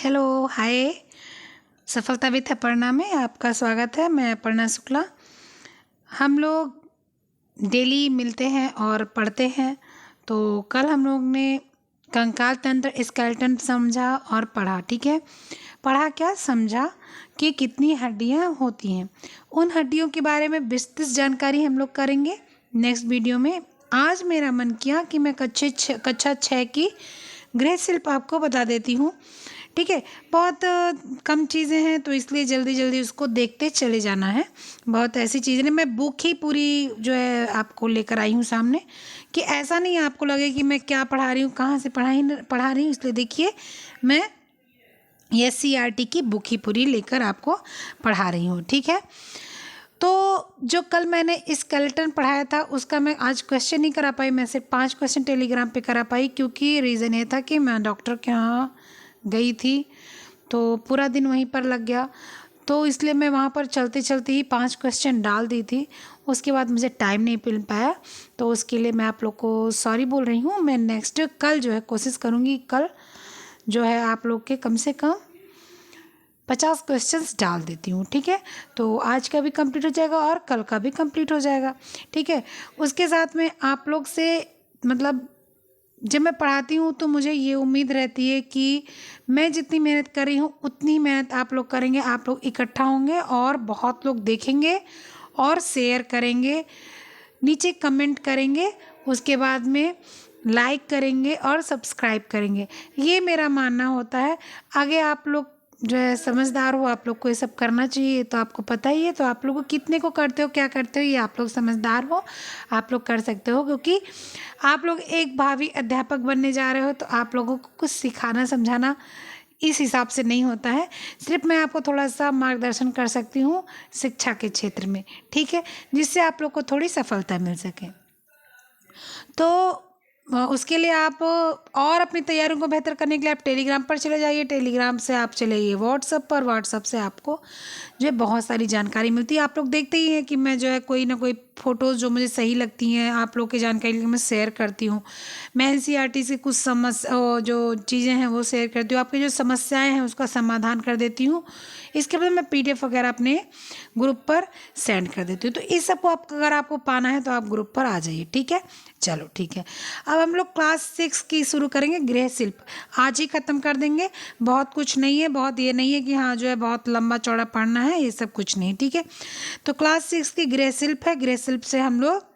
Hello, हाय। सफलता with Aparna में आपका स्वागत है। मैं अपर्णा शुक्ला। हम लोग डेली मिलते हैं और पढ़ते हैं। तो कल हम लोग ने कंकाल तंत्र स्केलेटन समझा और पढ़ा। ठीक है, पढ़ा क्या समझा कि कितनी हड्डियां होती हैं। उन हड्डियों के बारे में विस्तृत जानकारी हम लोग करेंगे नेक्स्ट वीडियो में। आज मेरा मन किया कि मैं कक्षा 6 की गृह शिल्प आपको बता देती हूँ। ठीक है, बहुत कम चीज़ें हैं तो इसलिए जल्दी जल्दी उसको देखते चले जाना है। बहुत ऐसी चीज़ें नहीं, मैं बुक ही पूरी जो है आपको लेकर आई हूँ सामने, कि ऐसा नहीं आपको लगे कि मैं क्या पढ़ा रही हूँ, कहाँ से पढ़ा रही हूँ। इसलिए देखिए, मैं SCERT की बुक ही पूरी लेकर आपको पढ़ा रही हूँ। ठीक है, तो जो कल मैंने स्केलेटन पढ़ाया था उसका मैं आज क्वेश्चन नहीं करा पाई। मैं सिर्फ 5 क्वेश्चन टेलीग्राम पे करा पाई, क्योंकि रीज़न ये था कि मैं डॉक्टर के यहाँ गई थी तो पूरा दिन वहीं पर लग गया। तो इसलिए मैं वहाँ पर चलते चलते ही 5 क्वेश्चन डाल दी थी। उसके बाद मुझे टाइम नहीं मिल पाया, तो उसके लिए मैं आप लोग को सॉरी बोल रही हूँ। मैं नेक्स्ट कल जो है कोशिश करूँगी, कल जो है आप लोग के कम से कम 50 क्वेश्चंस डाल देती हूँ। ठीक है, तो आज का भी कंप्लीट हो जाएगा और कल का भी कंप्लीट हो जाएगा। ठीक है, उसके साथ में आप लोग से मतलब जब मैं पढ़ाती हूँ तो मुझे ये उम्मीद रहती है कि मैं जितनी मेहनत कर रही हूँ उतनी मेहनत आप लोग करेंगे। आप लोग इकट्ठा होंगे और बहुत लोग देखेंगे और शेयर करेंगे, नीचे कमेंट करेंगे, उसके बाद में लाइक करेंगे और सब्सक्राइब करेंगे। ये मेरा मानना होता है। आगे आप लोग जो है समझदार हो, आप लोग को ये सब करना चाहिए, तो आपको पता ही है। तो आप लोग कितने को करते हो, क्या करते हो, ये आप लोग समझदार हो, आप लोग कर सकते हो। क्योंकि आप लोग एक भावी अध्यापक बनने जा रहे हो, तो आप लोगों को कुछ सिखाना समझाना इस हिसाब से नहीं होता है। सिर्फ मैं आपको थोड़ा सा मार्गदर्शन कर सकती हूँ शिक्षा के क्षेत्र में। ठीक है, जिससे आप लोग को थोड़ी सफलता मिल सके। तो उसके लिए आप और अपनी तैयारियों को बेहतर करने के लिए आप टेलीग्राम पर चले जाइए। टेलीग्राम से आप चले जाइए व्हाट्सएप पर। व्हाट्सएप से आपको जो है बहुत सारी जानकारी मिलती है। आप लोग देखते ही हैं कि मैं जो है कोई ना कोई फ़ोटोज़ जो मुझे सही लगती हैं आप लोग की जानकारी के लिए मैं शेयर करती हूँ। मैं NCERT से कुछ जो चीज़ें हैं वो शेयर करती हूँ। आपकी जो समस्याएं हैं उसका समाधान कर देती हूँ। इसके बाद मैं PDF वगैरह अपने ग्रुप पर सेंड कर देती हूँ। तो इस सब को अगर आपको पाना है तो आप ग्रुप पर आ जाइए। ठीक है, चलो ठीक है। अब हम लोग क्लास 6 की शुरू करेंगे गृह शिल्प। आज ही ख़त्म कर देंगे। बहुत कुछ नहीं है, बहुत ये नहीं है कि हाँ जो है बहुत लंबा चौड़ा पढ़ना है, ये सब कुछ नहीं। ठीक है, तो क्लास 6 की गृह शिल्प है। गृह शिल्प से हम लोग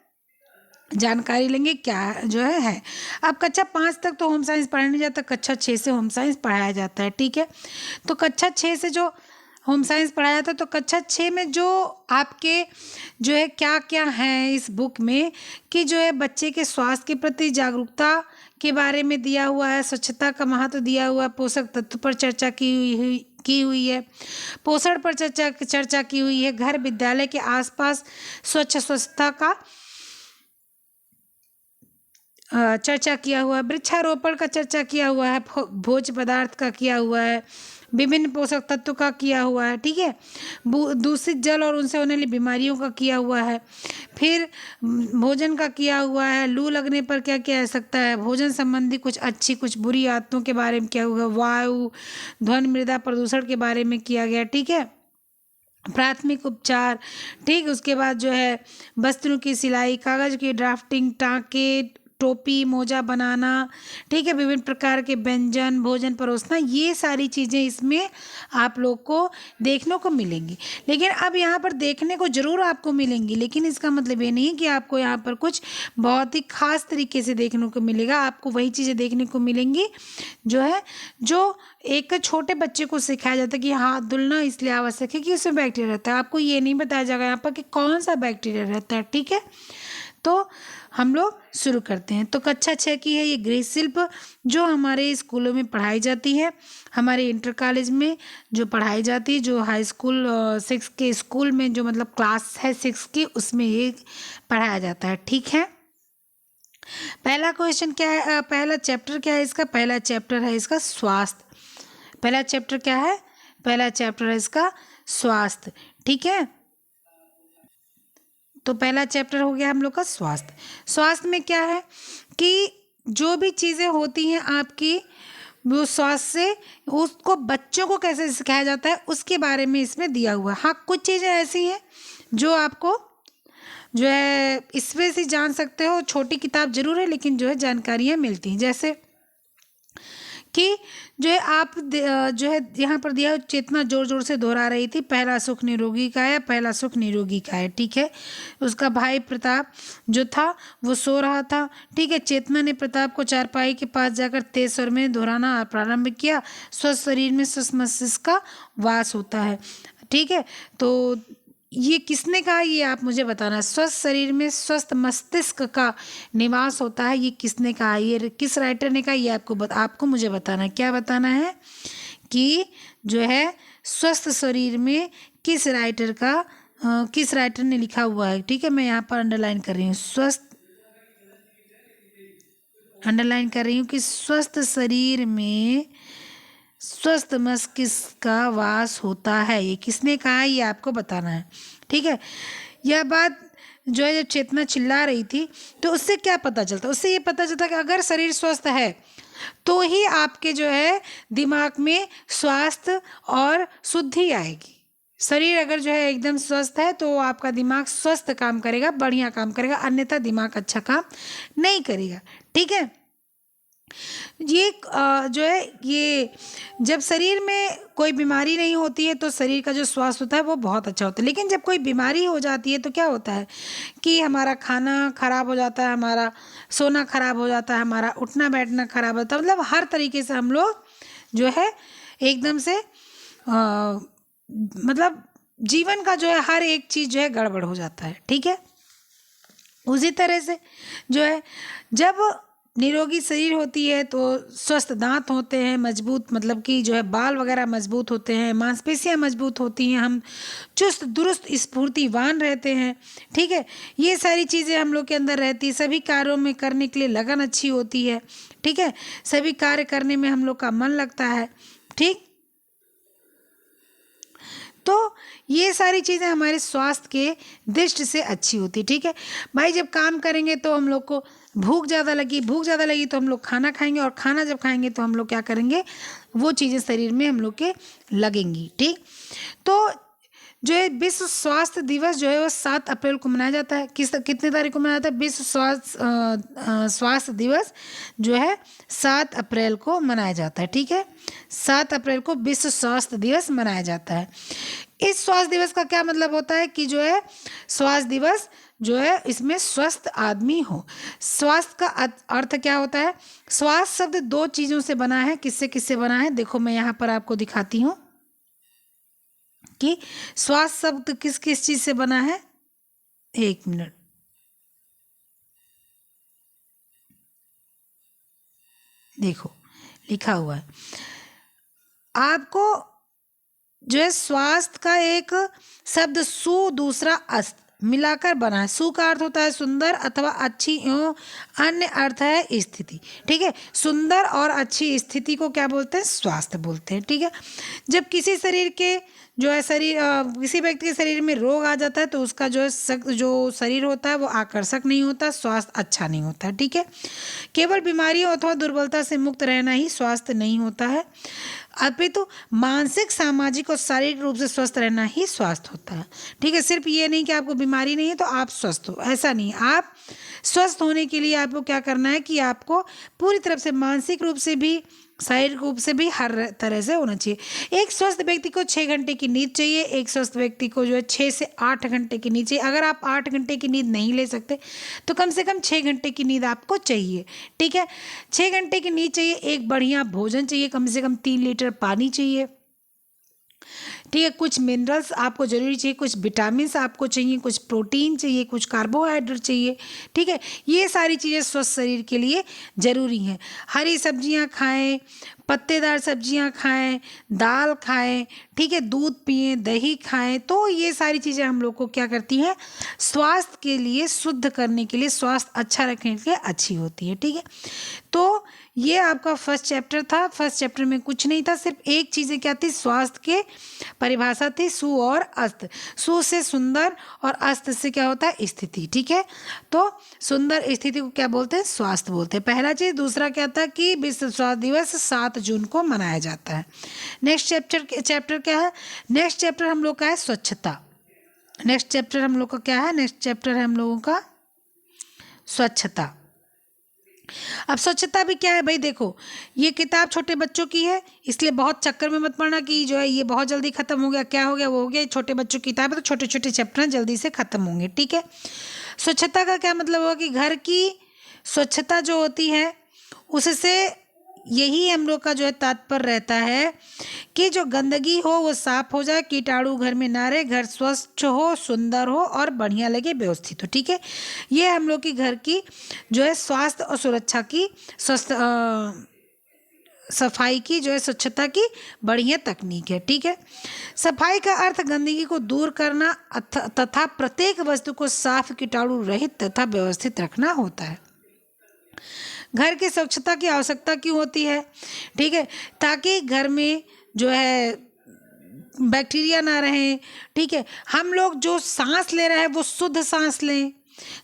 जानकारी लेंगे क्या जो है। अब कक्षा 5 तक तो होम साइंस पढ़ाया नहीं जाता, कक्षा 6 से होम साइंस पढ़ाया जाता है। ठीक है, तो कक्षा 6 से जो होम साइंस पढ़ाया जाता है, तो कक्षा 6 में जो आपके जो है क्या क्या है इस बुक में, कि जो है बच्चे के स्वास्थ्य के प्रति जागरूकता के बारे में दिया हुआ है, स्वच्छता का महत्व दिया हुआ है, पोषक तत्व पर चर्चा की हुई है, पोषण पर चर्चा की हुई है, घर विद्यालय के आसपास स्वच्छता का चर्चा किया हुआ है, वृक्षारोपण का चर्चा किया हुआ है, भोज्य पदार्थ का किया हुआ है, विभिन्न पोषक तत्व का किया हुआ है। ठीक है, दूषित जल और उनसे होने वाली बीमारियों का किया हुआ है, फिर भोजन का किया हुआ है, लू लगने पर क्या किया जा सकता है, भोजन संबंधी कुछ अच्छी कुछ बुरी आदतों के बारे में किया हुआ है, वायु ध्वनि मृदा प्रदूषण के बारे में किया गया। ठीक है, प्राथमिक उपचार। ठीक, उसके बाद जो है वस्त्रों की सिलाई, कागज़ की ड्राफ्टिंग, टाँके, टोपी मोजा बनाना। ठीक है, विभिन्न प्रकार के व्यंजन, भोजन परोसना, ये सारी चीज़ें इसमें आप लोग को देखने को मिलेंगी। लेकिन अब यहाँ पर देखने को ज़रूर आपको मिलेंगी, लेकिन इसका मतलब ये नहीं है कि आपको यहाँ पर कुछ बहुत ही ख़ास तरीके से देखने को मिलेगा। आपको वही चीज़ें देखने को मिलेंगी जो है जो एक छोटे बच्चे को सिखाया जाता है कि हाथ धुलना इसलिए आवश्यक है कि उसमें बैक्टीरिया रहता है। आपको ये नहीं बताया जाएगा यहाँ पर कि कौन सा बैक्टीरिया रहता है। ठीक है, तो हम लोग शुरू करते हैं। तो कक्षा 6 की है ये गृह शिल्प, जो हमारे स्कूलों में पढ़ाई जाती है, हमारे इंटर कॉलेज में जो पढ़ाई जाती है, जो हाई स्कूल 6 के स्कूल में जो मतलब क्लास है 6 की, उसमें ये पढ़ाया जाता है। ठीक है, पहला क्वेश्चन क्या है, पहला चैप्टर क्या है इसका? पहला चैप्टर है इसका स्वास्थ्य। पहला चैप्टर क्या है? पहला चैप्टर है इसका स्वास्थ्य। ठीक है, तो पहला चैप्टर हो गया हम लोग का स्वास्थ्य। स्वास्थ्य में क्या है कि जो भी चीज़ें होती हैं आपकी वो स्वास्थ्य से उसको बच्चों को कैसे सिखाया जाता है उसके बारे में इसमें दिया हुआ है। हाँ, कुछ चीज़ें ऐसी हैं जो आपको जो है इसमें से जान सकते हो। छोटी किताब जरूर है लेकिन जो है जानकारियाँ मिलती हैं। जैसे कि जो है जो है यहाँ पर दिया है, चेतना जोर जोर से दोहरा रही थी, पहला सुख निरोगी का है, पहला सुख निरोगी का है। ठीक है, उसका भाई प्रताप जो था वो सो रहा था। ठीक है, चेतना ने प्रताप को चारपाई के पास जाकर तेज स्वर में दोहराना प्रारंभ किया, स्वस्थ शरीर में स्वस्थ मस्तिष्क का वास होता है। ठीक है, तो ये किसने कहा, ये आप मुझे बताना। स्वस्थ शरीर में स्वस्थ मस्तिष्क का निवास होता है, ये किसने कहा, ये किस राइटर ने कहा, ये आपको मुझे बताना है। क्या बताना है कि जो है स्वस्थ शरीर में किस राइटर ने लिखा हुआ है। ठीक है, मैं यहाँ पर अंडरलाइन कर रही हूँ, कि स्वस्थ शरीर में स्वस्थ मस्तिष्क का वास होता है। ये किसने कहा, ये आपको बताना है। ठीक है, यह बात जो है जब चेतना चिल्ला रही थी तो उससे क्या पता चलता, उससे ये पता चलता कि अगर शरीर स्वस्थ है तो ही आपके जो है दिमाग में स्वास्थ्य और शुद्धि आएगी। शरीर अगर जो है एकदम स्वस्थ है तो आपका दिमाग स्वस्थ काम करेगा, बढ़िया काम करेगा, अन्यथा दिमाग अच्छा काम नहीं करेगा। ठीक है, ये जो है ये जब शरीर में कोई बीमारी नहीं होती है तो शरीर का जो स्वास्थ्य होता है वो बहुत अच्छा होता है। लेकिन जब कोई बीमारी हो जाती है तो क्या होता है कि हमारा खाना खराब हो जाता है, हमारा सोना खराब हो जाता है, हमारा उठना बैठना खराब होता है, मतलब हर तरीके से हम लोग जो है एकदम से मतलब जीवन का जो है हर एक चीज़ जो है गड़बड़ हो जाता है। ठीक है, उसी तरह से जो है जब निरोगी शरीर होती है तो स्वस्थ दांत होते हैं, मजबूत मतलब कि जो है बाल वगैरह मजबूत होते हैं, मांसपेशियां मजबूत होती हैं, हम चुस्त दुरुस्त स्फूर्तिवान रहते हैं। ठीक है, ये सारी चीज़ें हम लोग के अंदर रहती है, सभी कार्यों में करने के लिए लगन अच्छी होती है। ठीक है, सभी कार्य करने में हम लोग का मन लगता है। ठीक, तो ये सारी चीज़ें हमारे स्वास्थ्य के दृष्टि से अच्छी होती। ठीक है भाई, जब काम करेंगे तो हम लोग को भूख ज़्यादा लगी तो हम लोग खाना खाएंगे, और खाना जब खाएंगे तो हम लोग क्या करेंगे, वो चीज़ें शरीर में हम लोग के लगेंगी। ठीक, तो जो है विश्व स्वास्थ्य दिवस जो है वो 7 अप्रैल को मनाया जाता है। कितने तारीख को मनाया जाता है? विश्व स्वास्थ्य दिवस जो है 7 अप्रैल को मनाया जाता है। ठीक है, 7 अप्रैल को विश्व स्वास्थ्य दिवस मनाया जाता है। इस स्वास्थ्य दिवस का क्या मतलब होता है कि जो है स्वास्थ्य दिवस जो है इसमें स्वस्थ आदमी हो। स्वास्थ्य का अर्थ क्या होता है? स्वास्थ्य शब्द 2 चीज़ों से बना है। किससे किससे बना है? देखो मैं यहाँ पर आपको दिखाती हूँ कि स्वास्थ्य शब्द किस किस चीज से बना है। 1 मिनट, देखो लिखा हुआ है आपको जो है स्वास्थ्य का एक शब्द सु दूसरा अस्त मिलाकर बना है। सु का अर्थ होता है सुंदर अथवा अच्छी, एवं अन्य अर्थ है स्थिति। ठीक है, सुंदर और अच्छी स्थिति को क्या बोलते हैं? स्वास्थ्य बोलते हैं। ठीक है, जब किसी शरीर के जो है किसी व्यक्ति के शरीर में रोग आ जाता है तो उसका जो है जो शरीर होता है वो आकर्षक नहीं होता, स्वास्थ्य अच्छा नहीं होता। ठीक है, केवल बीमारियों अथवा दुर्बलता से मुक्त रहना ही स्वास्थ्य नहीं होता है, अपितु मानसिक, सामाजिक और शारीरिक रूप से स्वस्थ रहना ही स्वास्थ्य होता है। ठीक है, सिर्फ ये नहीं कि आपको बीमारी नहीं है तो आप स्वस्थ हो, ऐसा नहीं। आप स्वस्थ होने के लिए आपको क्या करना है कि आपको पूरी तरफ से मानसिक रूप से भी, शारीरिक रूप से भी हर तरह से होना चाहिए। एक स्वस्थ व्यक्ति को 6 घंटे की नींद चाहिए, एक स्वस्थ व्यक्ति को जो है 6 से 8 घंटे की नींद चाहिए। अगर आप 8 घंटे की नींद नहीं ले सकते तो कम से कम 6 घंटे की नींद आपको चाहिए। ठीक है, 6 घंटे की नींद चाहिए, एक बढ़िया भोजन चाहिए, कम से कम 3 लीटर पानी चाहिए। ठीक है, कुछ मिनरल्स आपको जरूरी चाहिए, कुछ विटामिन आपको चाहिए, कुछ प्रोटीन चाहिए, कुछ कार्बोहाइड्रेट चाहिए। ठीक है, ये सारी चीज़ें स्वस्थ शरीर के लिए ज़रूरी हैं। हरी सब्जियां खाएं, पत्तेदार सब्जियां खाएं, दाल खाएं, ठीक है, दूध पिएं, दही खाएं, तो ये सारी चीज़ें हम लोग को क्या करती हैं? स्वास्थ्य के लिए, शुद्ध करने के लिए, स्वास्थ्य अच्छा रखने के लिए अच्छी होती है। ठीक है, तो ये आपका फर्स्ट चैप्टर था। फर्स्ट चैप्टर में कुछ नहीं था, सिर्फ एक चीज़ें क्या थी? स्वास्थ्य के परिभाषा थी सु और अस्त। सु से सुंदर और अस्त से क्या होता है, स्थिति। ठीक है, तो सुंदर स्थिति को क्या बोलते हैं, स्वास्थ्य बोलते हैं। पहला चीज। दूसरा क्या था कि विश्व स्वास्थ्य दिवस 7 जून को मनाया जाता है। नेक्स्ट चैप्टर क्या है, नेक्स्ट चैप्टर हम लोग का है स्वच्छता। नेक्स्ट चैप्टर हम लोग का क्या है, नेक्स्ट चैप्टर है हम लोगों का स्वच्छता। अब स्वच्छता भी क्या है भाई, देखो ये किताब छोटे बच्चों की है, इसलिए बहुत चक्कर में मत पड़ना कि जो है ये बहुत जल्दी खत्म हो गया, क्या हो गया, वो हो गया। छोटे बच्चों की किताब है तो छोटे छोटे चैप्टर जल्दी से खत्म होंगे। ठीक है, स्वच्छता का क्या मतलब हुआ कि घर की स्वच्छता जो होती है उससे यही हम लोग का जो है तात्पर्य रहता है कि जो गंदगी हो वो साफ हो जाए, कीटाणु घर में ना रहे, घर स्वच्छ हो, सुंदर हो और बढ़िया लगे, व्यवस्थित हो। ठीक है, ये हम लोग की घर की जो है स्वास्थ्य और सुरक्षा की सफाई की जो है स्वच्छता की बढ़िया तकनीक है। ठीक है, सफाई का अर्थ गंदगी को दूर करना तथा प्रत्येक वस्तु को साफ, कीटाणु रहित तथा व्यवस्थित रखना होता है। घर की स्वच्छता की आवश्यकता क्यों होती है, ठीक है, ताकि घर में जो है बैक्टीरिया ना रहे। ठीक है, हम लोग जो सांस ले रहे हैं वो शुद्ध सांस लें।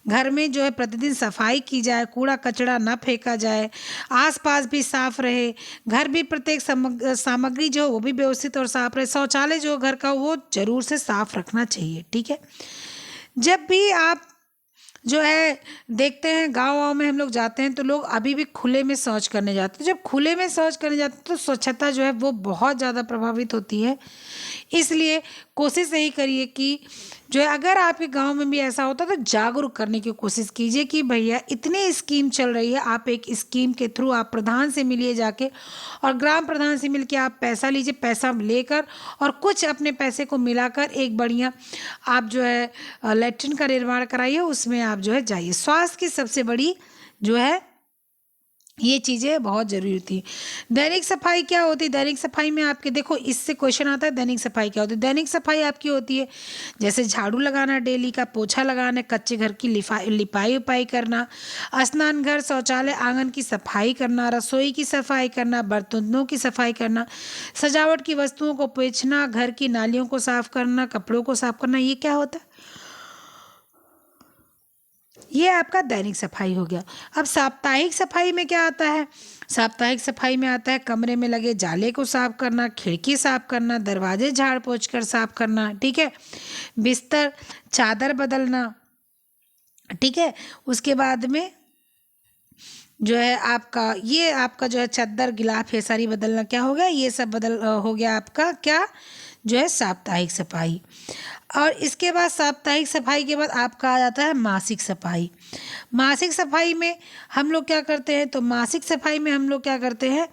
घर में जो है प्रतिदिन सफाई की जाए, कूड़ा कचरा ना फेंका जाए, आसपास भी साफ रहे, घर भी प्रत्येक सामग्री जो वो भी व्यवस्थित और साफ रहे। शौचालय जो घर का वो जरूर से साफ रखना चाहिए। ठीक है, जब भी आप जो है देखते हैं गाँव में हम लोग जाते हैं तो लोग अभी भी खुले में शौच करने जाते हैं। जब खुले में शौच करने जाते हैं तो स्वच्छता जो है वो बहुत ज़्यादा प्रभावित होती है। इसलिए कोशिश यही करिए कि जो है अगर आपके गांव में भी ऐसा होता है तो जागरूक करने की कोशिश कीजिए कि भैया इतनी स्कीम चल रही है, आप एक स्कीम के थ्रू आप प्रधान से मिलिए जाके, और ग्राम प्रधान से मिलके आप पैसा लीजिए, पैसा लेकर और कुछ अपने पैसे को मिलाकर एक बढ़िया आप जो है लैट्रिन का निर्माण कराइए, उसमें आप जो है जाइए। स्वास्थ्य की सबसे बड़ी जो है ये चीज़ें बहुत ज़रूरी होती है। दैनिक सफाई क्या होती है, दैनिक सफाई में आपके देखो इससे क्वेश्चन आता है, दैनिक सफाई क्या होती है। दैनिक सफाई आपकी होती है जैसे झाड़ू लगाना, डेली का पोछा लगाना, कच्चे घर की लिपाई उपाई करना, स्नान घर, शौचालय, आंगन की सफाई करना, रसोई की सफाई करना, बर्तनों की सफाई करना, सजावट की वस्तुओं को पोंछना, घर की नालियों को साफ करना, कपड़ों को साफ करना। ये क्या होता है, ये आपका दैनिक सफाई हो गया। अब साप्ताहिक सफाई में क्या आता है, साप्ताहिक सफाई में आता है कमरे में लगे जाले को साफ करना, खिड़की साफ करना, दरवाजे झाड़ पोंछ कर साफ करना। ठीक है, बिस्तर चादर बदलना। ठीक है, उसके बाद में जो है आपका ये आपका जो है चद्दर गिलाफ ये सारी बदलना क्या हो गया, ये सब हो गया आपका क्या जो है साप्ताहिक सफाई। और इसके बाद साप्ताहिक सफाई के बाद आपका आ जाता है मासिक सफाई। मासिक सफाई में हम लोग क्या करते हैं, तो मासिक सफाई में हम लोग क्या करते हैं,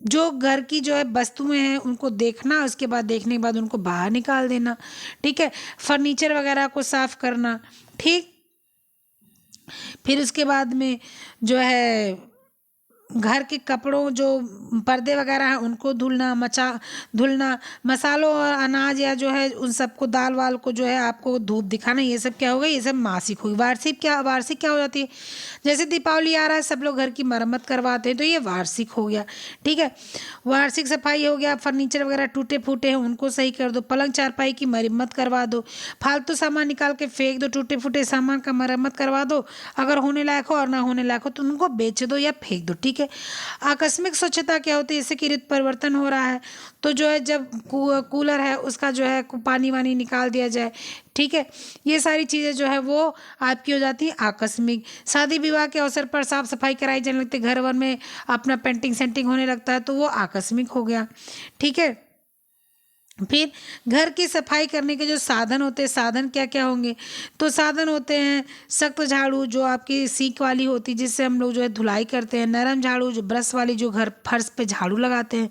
जो घर की जो है वस्तुएं हैं उनको देखना, उसके बाद देखने के बाद उनको बाहर निकाल देना। ठीक है, फर्नीचर वगैरह को साफ करना। ठीक, फिर उसके बाद में जो है घर के कपड़ों जो पर्दे वगैरह हैं उनको धुलना, मसालों और अनाज या जो है उन सबको दाल वाल को जो है आपको धूप दिखाना, ये सब क्या होगा, ये सब मासिक होगी। वार्षिक क्या हो जाती है, जैसे दीपावली आ रहा है सब लोग घर की मरम्मत करवाते हैं तो ये वार्षिक हो गया। ठीक है, वार्षिक सफाई हो गया। फर्नीचर वगैरह टूटे फूटे हैं उनको सही कर दो, पलंग चारपाई की मरम्मत करवा दो, फालतू सामान निकाल के फेंक दो, टूटे फूटे सामान का मरम्मत करवा दो, अगर होने लायक हो और ना होने लायक हो तो उनको बेच दो या फेंक दो। ठीक है, आकस्मिक स्वच्छता क्या होती है, जैसे कि ऋतु परिवर्तन हो रहा है तो जो है जब कूलर है उसका जो है पानी वानी निकाल दिया जाए। ठीक है, ये सारी चीज़ें जो है वो आपकी हो जाती हैं आकस्मिक। शादी विवाह के अवसर पर साफ सफाई कराई जाने लगती है, घर वर में अपना पेंटिंग सेंटिंग होने लगता है तो वो आकस्मिक हो गया। ठीक है, फिर घर की सफाई करने के जो साधन होते हैं, साधन क्या क्या होंगे, तो साधन होते हैं सख्त झाड़ू जो आपकी सीक वाली होती है जिससे हम लोग जो है धुलाई करते हैं, नरम झाड़ू जो ब्रश वाली जो घर फर्श पे झाड़ू लगाते हैं,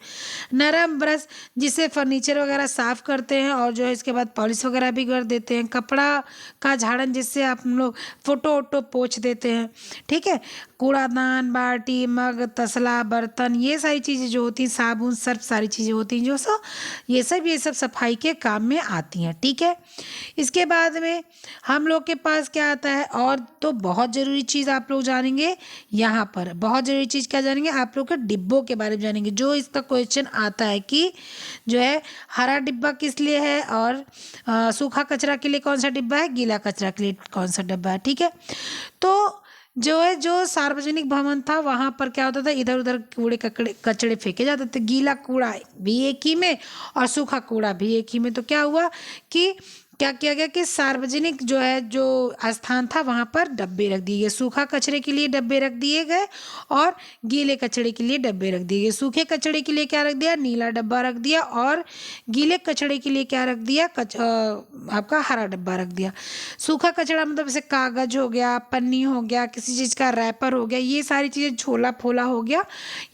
नरम ब्रश जिससे फर्नीचर वगैरह साफ करते हैं और जो है इसके बाद पॉलिश वगैरह भी कर देते हैं, कपड़ा का झाड़न जिससे आप हम लोग फोटो वोटो पोंछ देते हैं। ठीक है, कूड़ादान, बाल्टी, मग, तसला, बर्तन, ये सारी चीज़ें जो होती हैं, साबुन सर्फ सारी चीज़ें होती हैं जो सो ये सब ये सब सफाई के काम में आती हैं। ठीक है, इसके बाद में हम लोग के पास क्या आता है, और तो बहुत ज़रूरी चीज़ आप लोग जानेंगे। यहाँ पर बहुत ज़रूरी चीज़ क्या जानेंगे, आप लोग के डिब्बों के बारे में जानेंगे। जो इसका क्वेश्चन आता है कि जो है हरा डिब्बा किस लिए है, और सूखा कचरा के लिए कौन सा डिब्बा है, गीला कचरा के लिए कौन सा डिब्बा है। ठीक है, तो जो है जो सार्वजनिक भवन था वहाँ पर क्या होता था, इधर उधर कूड़े कचड़े फेंके जाते थे। गीला कूड़ा भी एक ही में और सूखा कूड़ा भी एक ही में। तो क्या हुआ कि क्या किया गया कि सार्वजनिक जो है जो स्थान था वहाँ पर डब्बे रख दिए गए। सूखा कचरे के लिए डब्बे रख दिए गए और गीले कचड़े के लिए डब्बे रख दिए गए। सूखे कचड़े के लिए क्या रख दिया, नीला डब्बा रख दिया, और गीले कचड़े के लिए क्या रख दिया, आपका हरा डब्बा रख दिया। सूखा कचड़ा मतलब जैसे कागज हो गया, पन्नी हो गया, किसी चीज़ का रैपर हो गया, ये सारी चीज़ें, झोला फोला हो गया,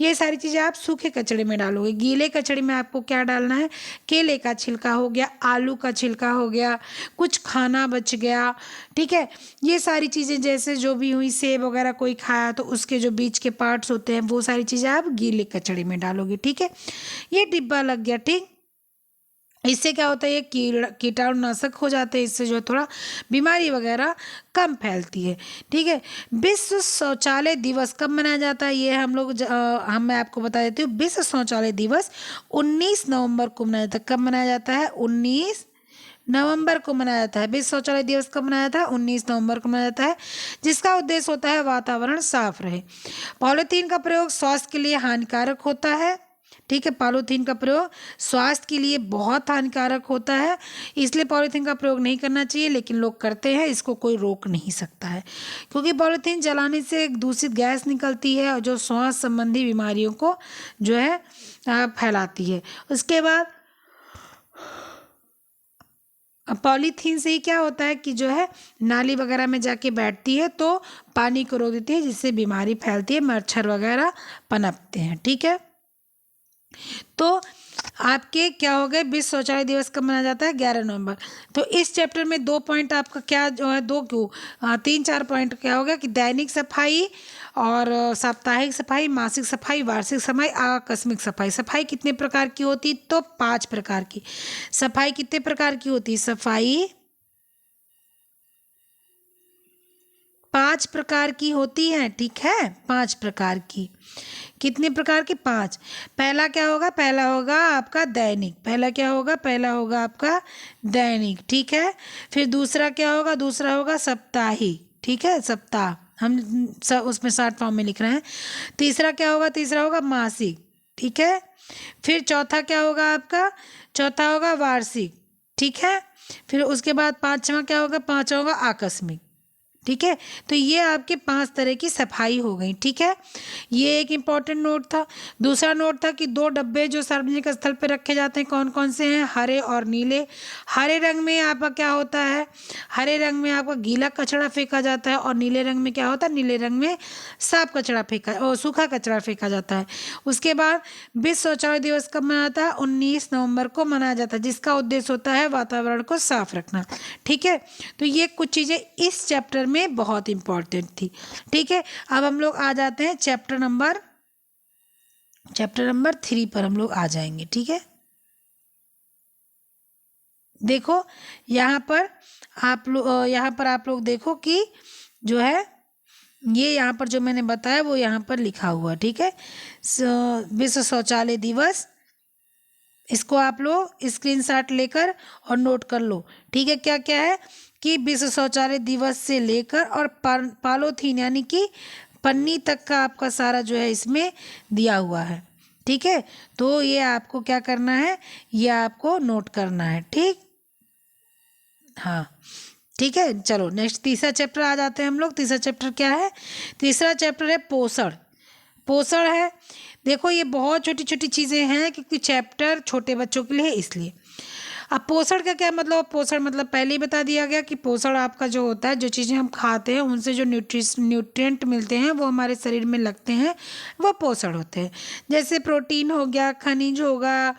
ये सारी चीज़ें आप सूखे कचड़े में डालोगे। गीले कचड़े में आपको क्या डालना है, केले का छिलका हो गया, आलू का छिलका हो गया, कुछ खाना बच गया। ठीक है, ये सारी चीज़ें जैसे जो भी हुई, सेब वगैरह कोई खाया तो उसके जो बीच के पार्ट्स होते हैं वो सारी चीज़ें आप गीले कचड़े में डालोगे। ठीक है, ये डिब्बा लग गया। ठीक, इससे क्या होता है, ये कीटाणुनाशक हो जाते हैं, इससे जो है थोड़ा बीमारी वगैरह कम फैलती है। ठीक है, विश्व शौचालय दिवस कब मनाया जाता है, ये हम लोग मैं आपको बता देती हूँ। विश्व शौचालय दिवस 19 नवंबर को मनाया जाता है। कब मनाया जाता है, 19 नवंबर को मनाया जाता है। विश्व शौचालय दिवस कब मनाया जाता है, 19 नवंबर को मनाया जाता है, जिसका उद्देश्य होता है वातावरण साफ रहे। पॉलीथीन का प्रयोग स्वास्थ्य के लिए हानिकारक होता है। ठीक है, पॉलीथीन का प्रयोग स्वास्थ्य के लिए बहुत हानिकारक होता है, इसलिए पॉलीथीन का प्रयोग नहीं करना चाहिए, लेकिन लोग करते हैं, इसको कोई रोक नहीं सकता है। क्योंकि पॉलीथीन जलाने से एक दूषित गैस निकलती है और जो श्वास संबंधी बीमारियों को जो है फैलाती है। उसके बाद पॉलीथीन से ही क्या होता है कि जो है नाली वगैरह में जाके बैठती है तो पानी को रोक देती है, जिससे बीमारी फैलती है, मच्छर वगैरह पनपते हैं। ठीक है, तो आपके क्या हो गए, विश्व शौचालय दिवस कब मनाया जाता है, 11 नवंबर। तो इस चैप्टर में 2 पॉइंट आपका क्या जो है, 2 क्यों 3-4 पॉइंट क्या होगा कि दैनिक सफाई और साप्ताहिक सफाई, मासिक सफाई, वार्षिक सफाई, आकस्मिक सफाई। सफाई कितने प्रकार की होती, तो 5 प्रकार की। सफाई कितने प्रकार की होती, सफाई 5 प्रकार की होती है। ठीक है, 5 प्रकार की। कितने प्रकार की, 5। पहला क्या होगा, पहला होगा आपका दैनिक। पहला क्या होगा, पहला होगा आपका दैनिक। ठीक है, फिर दूसरा क्या होगा, दूसरा होगा साप्ताहिक। ठीक है, सप्ताह हम सब उसमें शॉर्ट फॉर्म में लिख रहे हैं। तीसरा क्या होगा, तीसरा होगा मासिक। ठीक है, फिर चौथा क्या होगा आपका, चौथा होगा वार्षिक। ठीक है, फिर उसके बाद पाँचवा क्या होगा, पाँचवा होगा आकस्मिक। ठीक है, तो ये आपके 5 तरह की सफाई हो गई। ठीक है, ये एक इम्पॉर्टेंट नोट था। दूसरा नोट था कि 2 डब्बे जो सार्वजनिक स्थल पर रखे जाते हैं कौन कौन से हैं, हरे और नीले। हरे रंग में आपका क्या होता है, हरे रंग में आपका गीला कचरा फेंका जाता है, और नीले रंग में क्या होता है, नीले रंग में साफ कचरा फेंका और सूखा कचरा फेंका जाता है। उसके बाद विश्व शौचालय दिवस कब मनाया जाता है, 19 नवंबर को मनाया जाता है, जिसका उद्देश्य होता है वातावरण को साफ रखना। ठीक है, तो ये कुछ चीज़ें इस चैप्टर में बहुत इंपॉर्टेंट थी। ठीक है, अब हम लोग आ जाते हैं चैप्टर नंबर 3 पर हम लोग आ जाएंगे। ठीक है, देखो यहाँ पर आप लोग देखो कि जो है ये यहाँ पर जो मैंने बताया वो यहाँ पर लिखा हुआ। ठीक है, विश्व शौचालय दिवस, इसको आप लोग स्क्रीनशॉट लेकर और नोट कर लो। ठीक है, क्या क्या है कि विश्व शौचालय दिवस से लेकर और पॉलीथीन यानी कि पन्नी तक का आपका सारा जो है इसमें दिया हुआ है। ठीक है, तो ये आपको क्या करना है, ये आपको नोट करना है। ठीक, हाँ ठीक है, चलो नेक्स्ट तीसरा चैप्टर आ जाते हैं हम लोग। तीसरा चैप्टर क्या है, तीसरा चैप्टर है पोषण। पोषण है, देखो ये बहुत छोटी छोटी चीज़ें हैं क्योंकि चैप्टर छोटे बच्चों के लिए है इसलिए। अब पोषण का क्या मतलब, पोषण मतलब पहले ही बता दिया गया कि पोषण आपका जो होता है, जो चीज़ें हम खाते हैं उनसे जो न्यूट्रिएंट मिलते हैं वो हमारे शरीर में लगते हैं, वो पोषण होते हैं। जैसे प्रोटीन हो गया, खनिज होगा,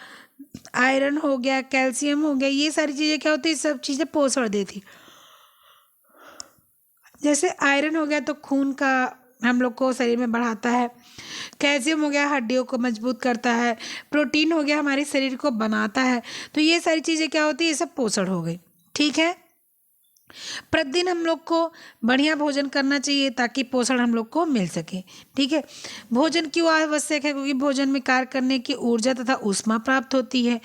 आयरन हो गया, कैल्शियम हो गया, ये सारी चीज़ें क्या होती है, सब चीज़ें पोषण देती। जैसे आयरन हो गया तो खून का हम लोग को शरीर में बढ़ाता है। कैल्शियम हो गया हड्डियों को मजबूत करता है। प्रोटीन हो गया हमारे शरीर को बनाता है। तो ये सारी चीज़ें क्या होती है, ये सब पोषण हो गई। ठीक है, प्रतिदिन हम लोग को बढ़िया भोजन करना चाहिए ताकि पोषण हम लोग को मिल सके। ठीक है, भोजन क्यों आवश्यक है, क्योंकि भोजन में कार्य करने की ऊर्जा तथा ऊष्मा प्राप्त होती है,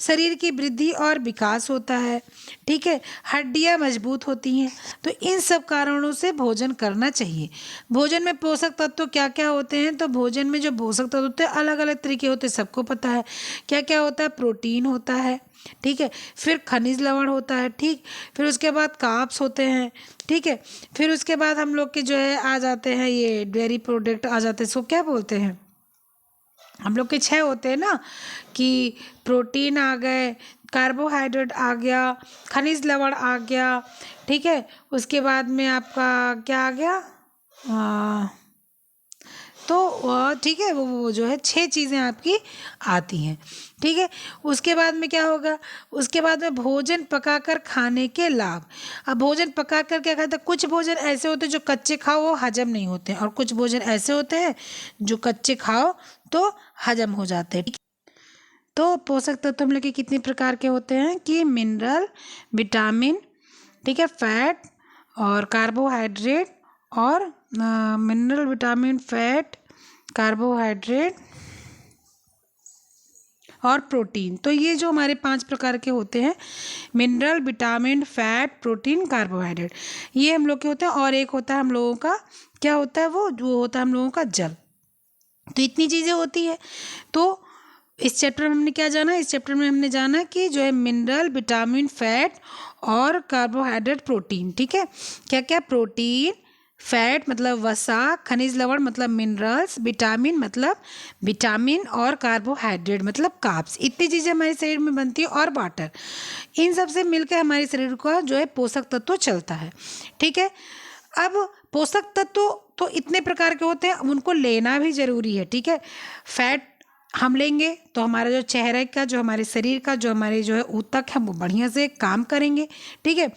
शरीर की वृद्धि और विकास होता है। ठीक है, हड्डियाँ मजबूत होती हैं। तो इन सब कारणों से भोजन करना चाहिए। भोजन में पोषक तत्व क्या क्या होते हैं, तो भोजन में जो पोषक तत्व होते हैं अलग अलग तरीके होते हैं, सबको पता है क्या क्या होता है। प्रोटीन होता है, ठीक है, फिर खनिज लवण होता है, ठीक, फिर उसके बाद कार्ब्स होते हैं, ठीक है, फिर उसके बाद हम लोग के जो है आ जाते हैं ये डेयरी प्रोडक्ट आ जाते हैं, इसको क्या बोलते हैं, हम लोग के 6 होते हैं ना, कि प्रोटीन आ गए, कार्बोहाइड्रेट आ गया, खनिज लवण आ गया, ठीक है, उसके बाद में आपका क्या आ गया, तो ठीक है, वो जो है 6 चीज़ें आपकी आती हैं। ठीक है, उसके बाद में क्या होगा, उसके बाद में भोजन पकाकर खाने के लाभ। अब भोजन पकाकर क्या खाते हैं, कुछ भोजन ऐसे होते हैं जो कच्चे खाओ वो हजम नहीं होते हैं, और कुछ भोजन ऐसे होते हैं जो कच्चे खाओ तो हजम हो जाते हैं। ठीक है? तो पोषक तत्व हम लोग के कितने प्रकार के होते हैं कि मिनरल, विटामिन, ठीक है, फैट और कार्बोहाइड्रेट, और मिनरल, विटामिन, फैट, कार्बोहाइड्रेट और प्रोटीन। तो ये जो हमारे 5 प्रकार के होते हैं, mineral, vitamin, fat, protein, carbohydrate, ये हम लोग के होते हैं। और एक होता है हम लोगों का, क्या होता है वो होता है हम लोगों का जल। तो इतनी चीज़ें होती है। तो इस चैप्टर में हमने क्या जाना, इस चैप्टर में हमने जाना कि जो है मिनरल, विटामिन, फैट और कार्बोहाइड्रेट, प्रोटीन। ठीक है, क्या क्या, प्रोटीन, फैट मतलब वसा, खनिज लवण मतलब मिनरल्स, विटामिन मतलब विटामिन, और कार्बोहाइड्रेट मतलब कार्ब्स, इतनी चीज़ें हमारे शरीर में बनती है, और वाटर, इन सब से मिलकर हमारे शरीर का जो है पोषक तत्व चलता है। ठीक है, अब पोषक तत्व तो इतने प्रकार के होते हैं, उनको लेना भी ज़रूरी है। ठीक है, फैट हम लेंगे तो हमारा जो चेहरे का, जो हमारे शरीर का, जो हमारे जो है ऊतक है वो बढ़िया से काम करेंगे। ठीक है,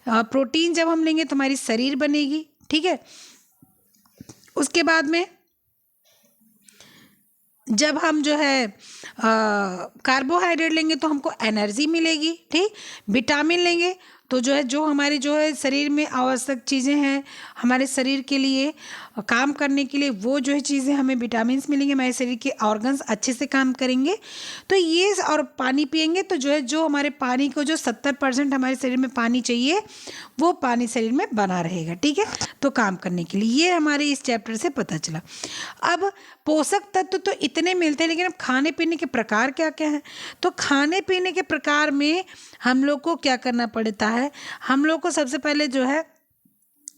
प्रोटीन जब हम लेंगे तो हमारी शरीर बनेगी। ठीक है, उसके बाद में जब हम जो है कार्बोहाइड्रेट लेंगे तो हमको एनर्जी मिलेगी। ठीक, विटामिन लेंगे तो जो है जो हमारे जो है शरीर में आवश्यक चीज़ें हैं हमारे शरीर के लिए काम करने के लिए, वो जो है चीज़ें हमें विटामिन मिलेंगे, हमारे शरीर के ऑर्गन्स अच्छे से काम करेंगे। तो ये, और पानी पिएंगे तो जो है जो हमारे पानी को जो 70% हमारे शरीर में पानी चाहिए वो पानी शरीर में बना रहेगा। ठीक है, तो काम करने के लिए, ये हमारे इस चैप्टर से पता चला। अब पोषक तत्व तो इतने मिलते हैं, लेकिन अब खाने पीने के प्रकार क्या क्या हैं। तो खाने पीने के प्रकार में हम लोग को क्या करना पड़ता है, हम लोग को सबसे पहले जो है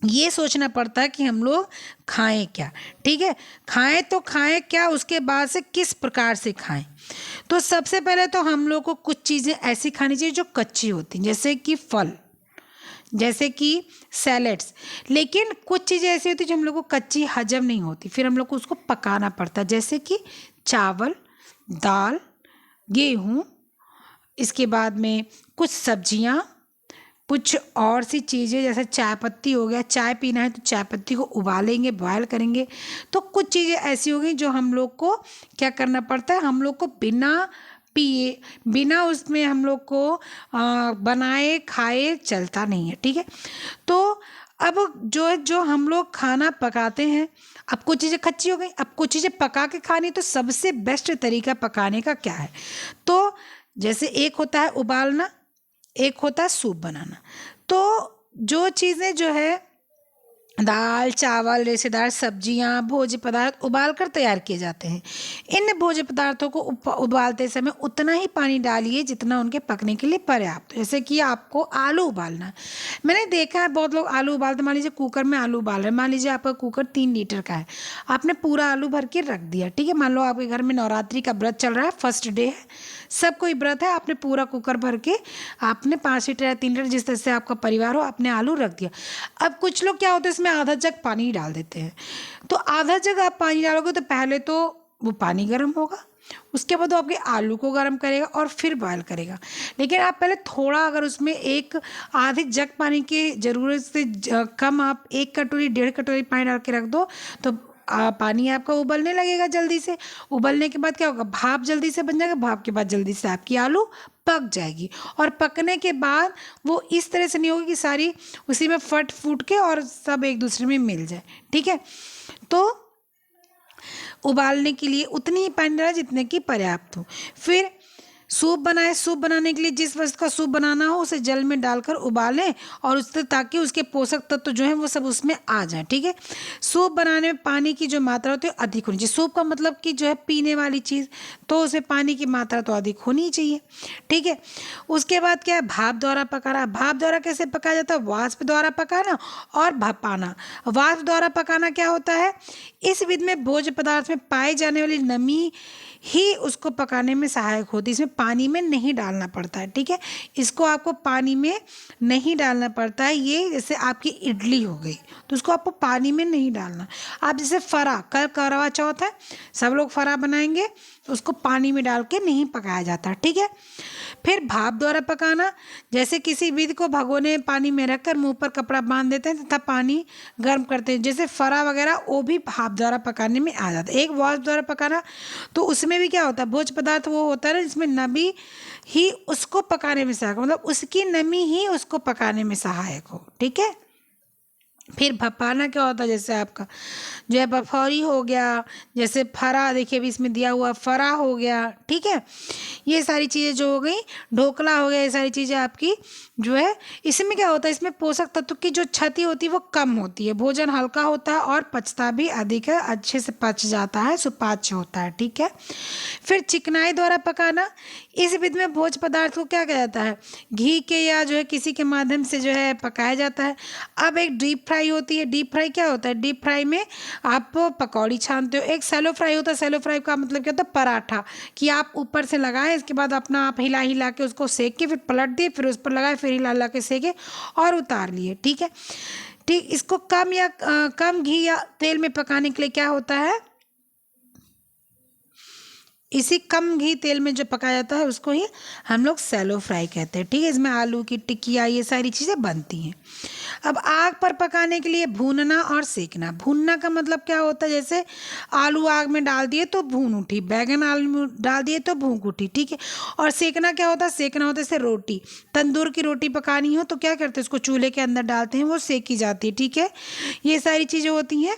ये सोचना पड़ता है कि हम लोग खाएं क्या। ठीक है, खाएं तो खाएं क्या, उसके बाद से किस प्रकार से खाएं। तो सबसे पहले तो हम लोग को कुछ चीज़ें ऐसी खानी चाहिए जो कच्ची होती हैं, जैसे कि फल, जैसे कि सैलेड्स। लेकिन कुछ चीज़ें ऐसी होती हैं जो हम लोग को कच्ची हजम नहीं होती, फिर हम लोग को उसको पकाना पड़ता है, जैसे कि चावल, दाल, गेहूँ, इसके बाद में कुछ सब्जियाँ, कुछ और सी चीज़ें, जैसे चाय पत्ती हो गया, चाय पीना है तो चाय पत्ती को उबालेंगे, बॉयल करेंगे। तो कुछ चीज़ें ऐसी हो गई जो हम लोग को क्या करना पड़ता है, हम लोग को बिना पिए, बिना उसमें हम लोग को बनाए खाए चलता नहीं है। ठीक है, तो अब जो हम लोग खाना पकाते हैं, अब कुछ चीज़ें कच्ची हो गई, अब कुछ चीज़ें पका के खानी, तो सबसे बेस्ट तरीका पकाने का क्या है, तो जैसे एक होता है उबालना, एक होता है सूप बनाना। तो जो चीज़ें जो है दाल, चावल, रेशेदार सब्जियां, भोज्य पदार्थ उबाल कर तैयार किए जाते हैं। इन भोज्य पदार्थों को उबालते समय उतना ही पानी डालिए जितना उनके पकने के लिए पर्याप्त। जैसे कि आपको आलू उबालना है, मैंने देखा है बहुत लोग आलू उबालते, मान लीजिए कुकर में आलू उबाल रहे हैं, मान लीजिए आपका कुकर 3 लीटर का है, आपने पूरा आलू भर के रख दिया। ठीक है, मान लो आपके घर में नवरात्रि का व्रत चल रहा है, फर्स्ट डे है, सब कोई व्रत है, आपने पूरा कुकर भर के आपने 5 लीटर या 3 लीटर जिस तरह से आपका परिवार हो, आपने आलू रख दिया। अब कुछ लोग क्या होता है, इसमें आधा जग पानी डाल देते हैं। तो आधा जग आप पानी डालोगे तो पहले तो वो पानी गर्म होगा, उसके बाद वो आपके आलू को गर्म करेगा और फिर बॉयल करेगा। लेकिन आप पहले थोड़ा अगर उसमें एक आधी जग पानी की ज़रूरत से कम आप 1 कटोरी 1.5 कटोरी पानी डाल के रख दो, तो पानी आपका उबलने लगेगा जल्दी से। उबलने के बाद क्या होगा, भाप जल्दी से बन जाएगा, भाप के बाद जल्दी से आपकी आलू पक जाएगी। और पकने के बाद वो इस तरह से नहीं होगी कि सारी उसी में फट फूट के और सब एक दूसरे में मिल जाए, ठीक है। तो उबालने के लिए उतनी ही पानी डालें जितने की पर्याप्त हो। फिर सूप बनाएं। सूप बनाने के लिए जिस वस्तु का सूप बनाना हो उसे जल में डालकर उबालें और उससे ताकि उसके पोषक तत्व जो हैं वो सब उसमें आ जाएं, ठीक है। सूप बनाने में पानी की जो मात्रा होती है अधिक होनी चाहिए। सूप का मतलब कि जो है पीने वाली चीज़, तो उसमें पानी की मात्रा तो अधिक होनी ही चाहिए, ठीक है। उसके बाद क्या है, भाप द्वारा पकाना। भाप द्वारा कैसे पकाया जाता है, वाष्प द्वारा पकाना और भापाना। वाष्प द्वारा पकाना क्या होता है, इस विधि में भोज्य पदार्थ में पाई जाने वाली नमी ही उसको पकाने में सहायक होती है। इसमें पानी में नहीं डालना पड़ता है, ठीक है। इसको आपको पानी में नहीं डालना पड़ता है। ये जैसे आपकी इडली हो गई तो उसको आपको पानी में नहीं डालना। आप जैसे फरा, कल करवा चौथ है, सब लोग फरा बनाएंगे तो उसको पानी में डाल के नहीं पकाया जाता, ठीक है। फिर भाप द्वारा पकाना, जैसे किसी विधि को भगोने पानी में रखकर मुंह पर कपड़ा बांध देते हैं तथा पानी गर्म करते हैं, जैसे फरा वगैरह, वो भी भाप द्वारा पकाने में आ जाता है। एक वाष्प द्वारा पकाना, तो उसमें भी क्या होता है, भोज्य पदार्थ वो होता है ना जिसमें नमी ही उसको पकाने में सहायक, मतलब उसकी नमी ही उसको पकाने में सहायक हो, ठीक है। फिर भपाना क्या होता है, जैसे आपका जो है बफौरी हो गया, जैसे फरा, देखिए अभी इसमें दिया हुआ फरा हो गया, ठीक है। ये सारी चीज़ें जो हो गई, ढोकला हो गया, ये सारी चीज़ें आपकी जो है, इसमें क्या होता है, इसमें पोषक तत्व की जो क्षति होती है वो कम होती है, भोजन हल्का होता है और पचता भी अधिक है, अच्छे से पच जाता है, सुपाच्य होता है, ठीक है। फिर चिकनाई द्वारा पकाना, इस विधि में भोज्य पदार्थ को क्या कहा जाता है, घी के या जो है किसी के माध्यम से जो है पकाया जाता है। अब एक डीप फ्राई होती है। डीप फ्राई क्या होता है, डीप फ्राई में आप पकौड़ी छानते हो। एक सैलो फ्राई होता है। सैलो फ्राई का मतलब क्या होता है, पराठा, कि आप ऊपर से लगाएं, इसके बाद अपना आप हिला हिला के उसको सेक के फिर पलट दिए, फिर उस पर लगाए, फिर हिला हिला के सेके और उतार लिए, ठीक है। ठीक, इसको कम या कम घी या तेल में पकाने के लिए क्या होता है, इसी कम घी तेल में जो पकाया जाता है उसको ही हम लोग सैलो फ्राई कहते हैं, ठीक है। इसमें आलू की टिकिया, ये सारी चीज़ें बनती हैं। अब आग पर पकाने के लिए भूनना और सेकना। भूनना का मतलब क्या होता है, जैसे आलू आग में डाल दिए तो भून उठी, बैगन आलू में डाल दिए तो भून उठी, ठीक है। और सेकना क्या होता है, सेकना होता है जैसे रोटी, तंदूर की रोटी पकानी हो तो क्या करते हैं, उसको चूल्हे के अंदर डालते हैं, वो सेकी जाती है, ठीक है। ये सारी चीज़ें होती हैं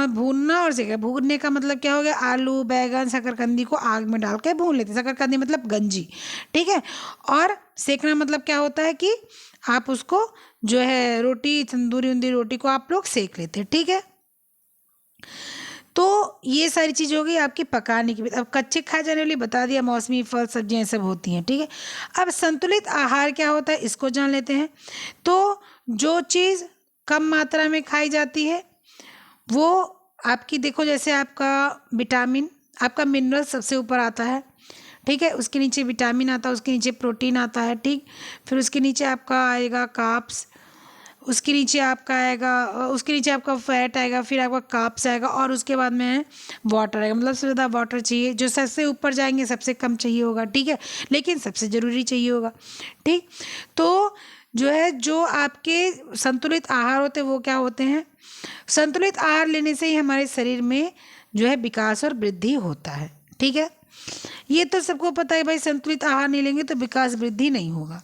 भूनना और सेकना। भूनने का मतलब क्या हो गया, आलू बैगन शकरकंदी को आग में डाल के भून लेते हैं, शकरकंदी मतलब गंजी, ठीक है। और सेकना मतलब क्या होता है कि आप उसको जो है रोटी, तंदूरी उंदूरी रोटी को आप लोग सेक लेते हैं, ठीक है। तो ये सारी चीज़ हो गई आपकी पकाने की। अब कच्चे खाए जाने वाली बता दिया, मौसमी फल सब्जियां सब होती हैं, ठीक है। अब संतुलित आहार क्या होता है, इसको जान लेते हैं। तो जो चीज़ कम मात्रा में खाई जाती है वो आपकी, देखो जैसे आपका विटामिन, आपका मिनरल सबसे ऊपर आता है, ठीक है। उसके नीचे विटामिन आता है, उसके नीचे प्रोटीन आता है, ठीक। फिर उसके नीचे आपका आएगा कार्ब्स, उसके नीचे आपका आएगा, उसके नीचे आपका फैट आएगा, फिर आपका कार्ब्स आएगा और उसके बाद में वाटर आएगा। मतलब सबसे ज़्यादा वाटर चाहिए, जो सबसे ऊपर जाएंगे सबसे कम चाहिए होगा, ठीक है, लेकिन सबसे ज़रूरी चाहिए होगा, ठीक। तो जो है, जो आपके संतुलित आहार होते हैं वो क्या होते हैं, संतुलित आहार लेने से ही हमारे शरीर में जो है विकास और वृद्धि होता है, ठीक है। ये तो सबको पता है भाई, संतुलित आहार नहीं लेंगे तो विकास वृद्धि नहीं होगा।